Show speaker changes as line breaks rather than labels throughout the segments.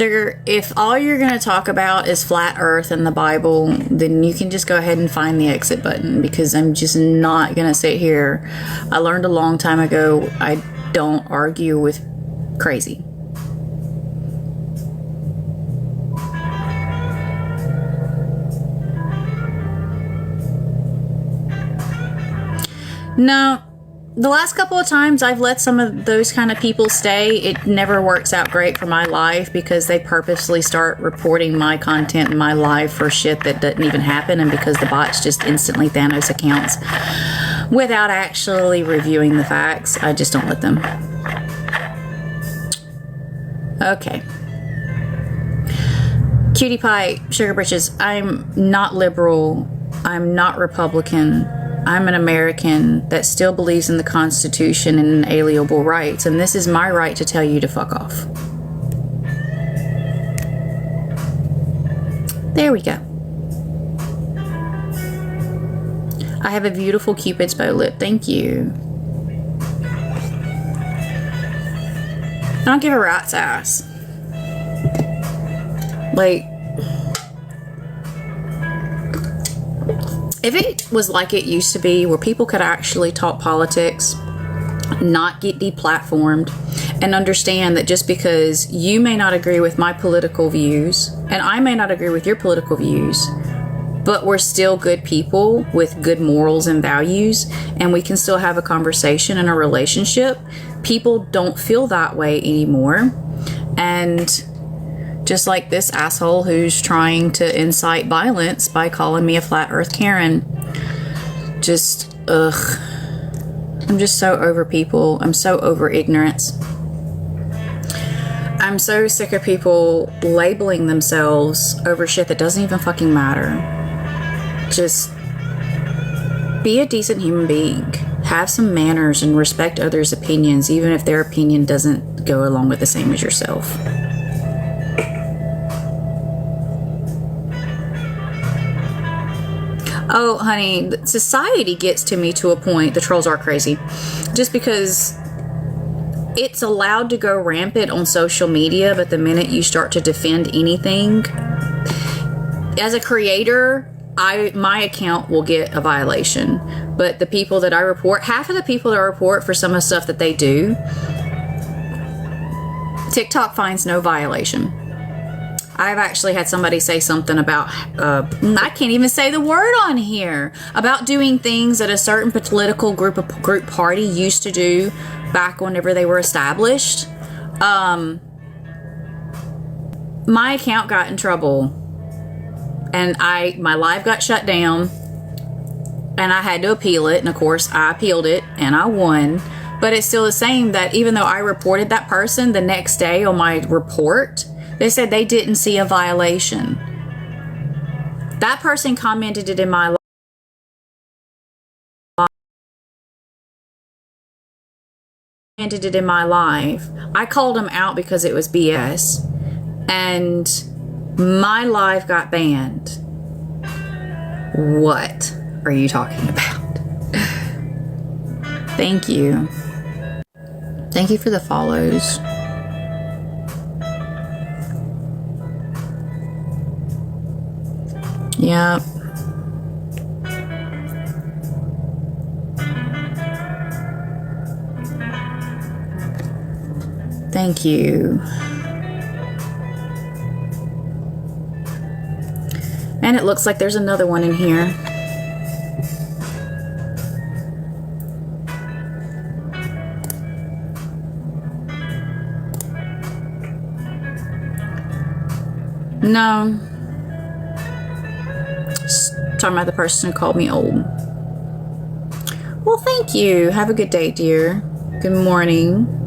Sugar, if all you're going to talk about is flat earth and the Bible, then you can just go ahead and find the exit button, because I'm just not going to sit here. I learned a long time ago, I don't argue with crazy. No. The last couple of times I've let some of those kind of people stay, it never works out great for my life, because they purposely start reporting my content in my live for shit that doesn't even happen, and because the bots just instantly Thanos accounts without actually reviewing the facts, I just don't let them. Okay. Cutie Pie, Sugar Britches, I'm not liberal. I'm not Republican. I'm an American that still believes in the Constitution and inalienable rights, and this is my right to tell you to fuck off. There we go. I have a beautiful Cupid's bow lip. Thank you. I don't give a rat's ass. Like, if it was like it used to be, where people could actually talk politics, not get deplatformed, and understand that just because you may not agree with my political views, and I may not agree with your political views, but we're still good people with good morals and values, and we can still have a conversation and a relationship. People don't feel that way anymore. And just like this asshole who's trying to incite violence by calling me a flat earth Karen. Just, ugh. I'm just so over people. I'm so over ignorance. I'm so sick of people labeling themselves over shit that doesn't even fucking matter. Just be a decent human being. Have some manners and respect others' opinions, even if their opinion doesn't go along with the same as yourself. Oh, honey, society gets to me to a point. The trolls are crazy. Just because it's allowed to go rampant on social media, but the minute you start to defend anything, as a creator, my account will get a violation. But the people that I report, half of the people that I report for some of the stuff that they do, TikTok finds no violation. I've actually had somebody say something about, I can't even say the word on here, about doing things that a certain political group party used to do back whenever they were established. My account got in trouble, and my live got shut down, and I had to appeal it, and of course I appealed it and I won. But it's still the same, that even though I reported that person, the next day on my report, they said they didn't see a violation. That person commented it in my live. I called them out because it was BS, and my live got banned. What are you talking about? Thank you. Thank you for the follows. Yep. Thank you. And it looks like there's another one in here. No. Talking about the person who called me old. Well, thank you. Have a good day, dear. Good morning.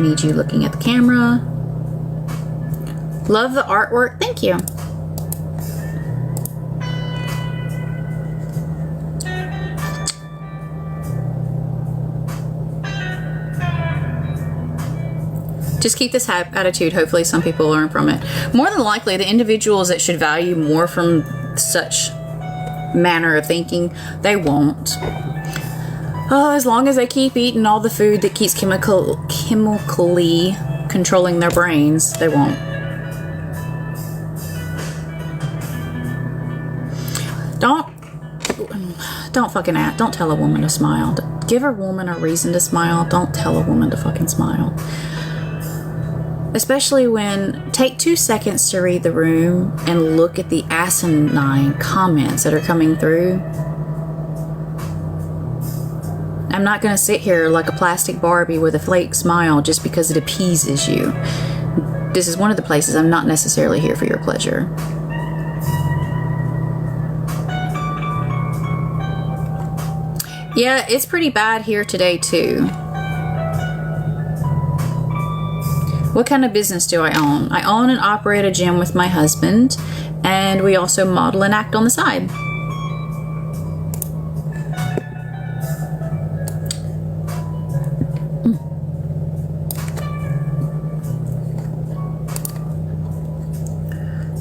Need you looking at the camera. Love the artwork. Thank you. Just keep this attitude. Hopefully some people learn from it. More than likely, the individuals that should value more from such manner of thinking, they won't. As long as they keep eating all the food that keeps chemically controlling their brains, they won't. Don't fucking act. Don't tell a woman to smile. Give a woman a reason to smile. Don't tell a woman to fucking smile. Especially when, take 2 seconds to read the room and look at the asinine comments that are coming through. I'm not going to sit here like a plastic Barbie with a fake smile just because it appeases you. This is one of the places I'm not necessarily here for your pleasure. Yeah, it's pretty bad here today too. What kind of business do I own? I own and operate a gym with my husband, and we also model and act on the side.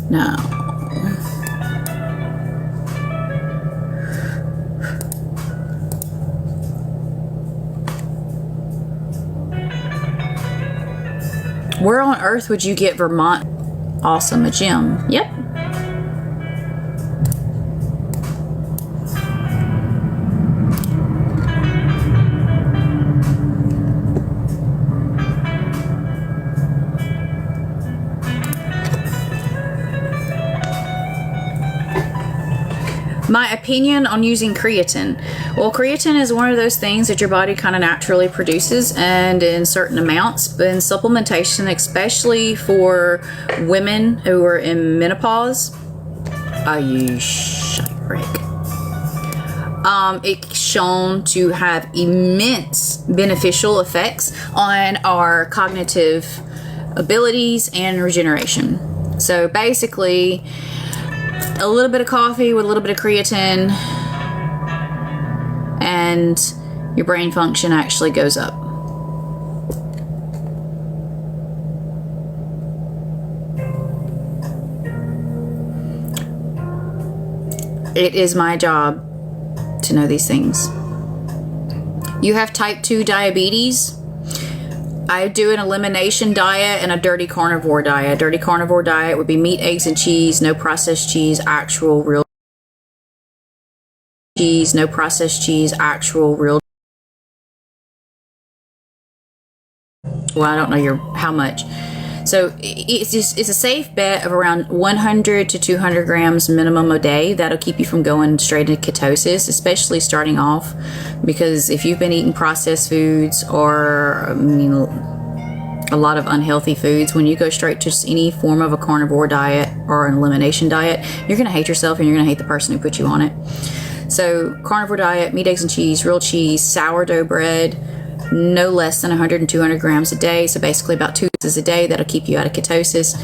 Now, where on earth would you get Vermont awesome a gym? Yep. My opinion on using creatine. Well, creatine is one of those things that your body kind of naturally produces, and in certain amounts. But in supplementation, especially for women who are in menopause, it's shown to have immense beneficial effects on our cognitive abilities and regeneration. So basically, a little bit of coffee with a little bit of creatine, and your brain function actually goes up. It is my job to know these things. You have type 2 diabetes. I do an elimination diet and a dirty carnivore diet. A dirty carnivore diet would be meat, eggs, and cheese, no processed cheese, actual real cheese, no processed cheese, actual real. Well, I don't know how much. So it's a safe bet of around 100 to 200 grams minimum a day. That'll keep you from going straight into ketosis, especially starting off, because if you've been eating processed foods or a lot of unhealthy foods, when you go straight to just any form of a carnivore diet or an elimination diet, you're going to hate yourself and you're going to hate the person who put you on it. So carnivore diet, meat, eggs, and cheese, real cheese, sourdough bread, no less than 100 and 200 grams a day. So basically about 2 ounces a day. That'll keep you out of ketosis.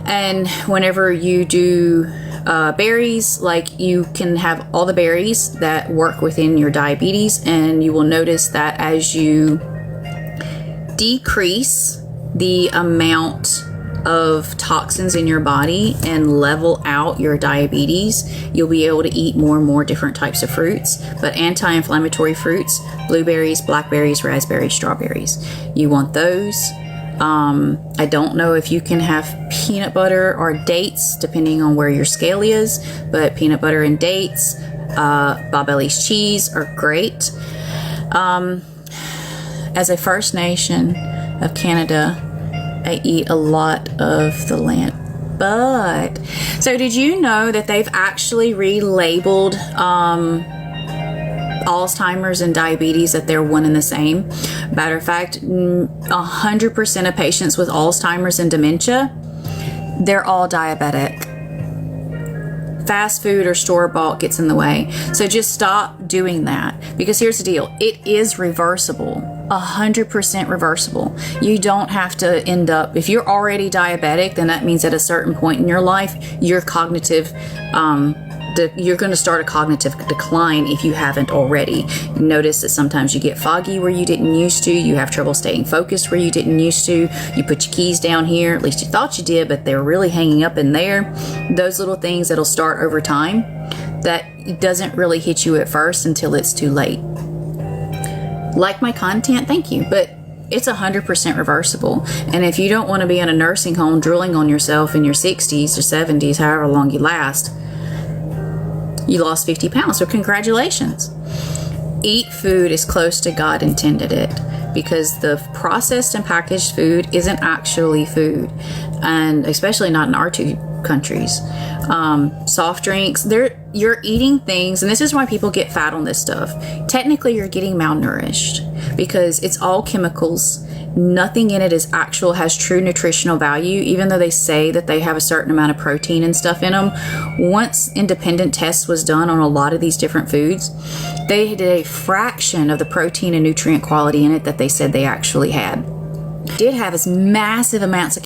And whenever you do berries, like, you can have all the berries that work within your diabetes, and you will notice that as you decrease the amount of toxins in your body and level out your diabetes, you'll be able to eat more and more different types of fruits, but anti-inflammatory fruits, blueberries, blackberries, raspberries, strawberries. You want those. I don't know if you can have peanut butter or dates, depending on where your scale is, but peanut butter and dates, Bob Ellie's cheese are great. As a First Nation of Canada, I eat a lot of the land. But, so did you know that they've actually relabeled Alzheimer's and diabetes, that they're one and the same? Matter of fact, 100% of patients with Alzheimer's and dementia, they're all diabetic. Fast food or store-bought gets in the way. So just stop doing that, because here's the deal. It is reversible. 100% reversible. You don't have to end up, if you're already diabetic, then that means at a certain point in your life, your cognitive you're going to start a cognitive decline if you haven't already. Notice that sometimes you get foggy where you didn't used to. You have trouble staying focused where you didn't used to. You put your keys down here. At least you thought you did, but they're really hanging up in there. Those little things that'll start over time, that doesn't really hit you at first until it's too late. Like my content? Thank you. But it's 100% reversible. And if you don't want to be in a nursing home drooling on yourself in your 60s or 70s, however long you last, you lost 50 pounds. So congratulations. Eat food as close to God intended it, because the processed and packaged food isn't actually food, and especially not in our two countries. Soft drinks, you're eating things, and this is why people get fat on this stuff. Technically, you're getting malnourished because it's all chemicals. Nothing in it has true nutritional value, even though they say that they have a certain amount of protein and stuff in them. Once independent tests was done on a lot of these different foods, they did a fraction of the protein and nutrient quality in it that they said they actually had. It did have as massive amounts of